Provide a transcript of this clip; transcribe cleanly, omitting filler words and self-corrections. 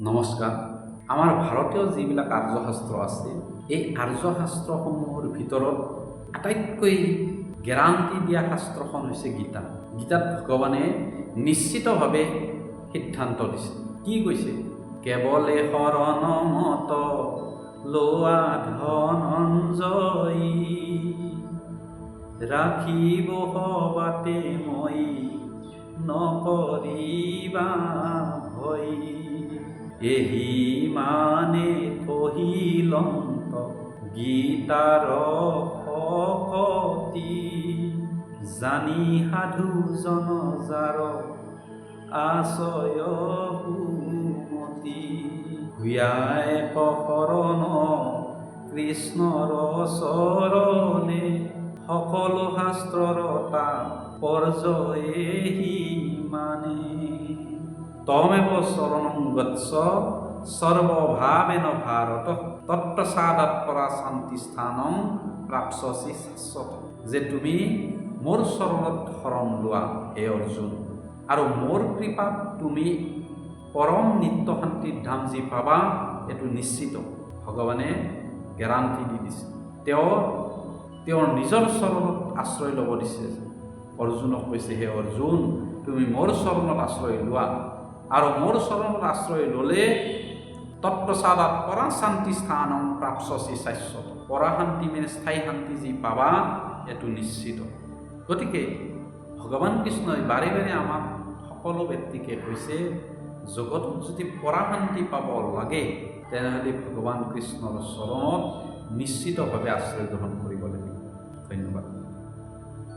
নমস্কাৰ। আমাৰ ভাৰতীয় যিবিলাক আৰ্যশাস্ত্ৰ আছে, এই আৰ্যশাস্ত্ৰসমূহৰ ভিতৰত আটাইতকৈ গেৰাণ্টি দিয়া শাস্ত্ৰখন হৈছে গীতা। গীতাত ভগৱানে নিশ্চিতভাৱে সিদ্ধান্ত দিছে। কি কৈছে? কেৱলে শৰণ মত লোৱা ধনঞ্জয়ী, ৰাখিব সবাতে মই নকৰিবা ভয়। এহি মানে কহিলন্ত গীতাৰ শকতি, জানি সাধু জন যাৰ আশয় সুমতি। ভূয়াই শৰণ কৃষ্ণৰ চৰণে, সকলো শাস্ত্ৰৰ তাৎপৰ্য্যহি মানে। তমেব শৰণং গচ্ছ সৰ্বভাৱেন ভাৰত, তত্ত্বসাদাৎ পৰা শান্তি স্থানং প্ৰাপ্স্যসি শাশ্বত। যে তুমি মোৰ চৰণত শৰণ লোৱা হে অৰ্জুন, আৰু মোৰ কৃপাত তুমি পৰম নিত্য শান্তিৰ ধাম যি পাবা, এইটো নিশ্চিত। ভগৱানে গেৰাণ্টি দি দিছে। তেওঁৰ নিজৰ চৰণত আশ্ৰয় ল'ব দিছে। অৰ্জুনক কৈছে, হে অৰ্জুন, তুমি মোৰ চৰণত আশ্ৰয় লোৱা, আৰু মোৰ চৰণত আশ্ৰয় ল'লে তত্ত্বসাদাৎ পৰা শান্তি স্থানং প্ৰাপ্স্যসি শাশ্বত। পৰা শান্তি মানে স্থায়ী শান্তি যি পাবা, এইটো নিশ্চিত। গতিকে ভগৱান কৃষ্ণই বাৰে বাৰে আমাক সকলো ব্যক্তিকে কৈছে, জগতত যদি পৰা শান্তি পাব লাগে, তেনেহ'লে ভগৱান কৃষ্ণৰ চৰণত নিশ্চিতভাৱে আশ্ৰয় গ্ৰহণ কৰিব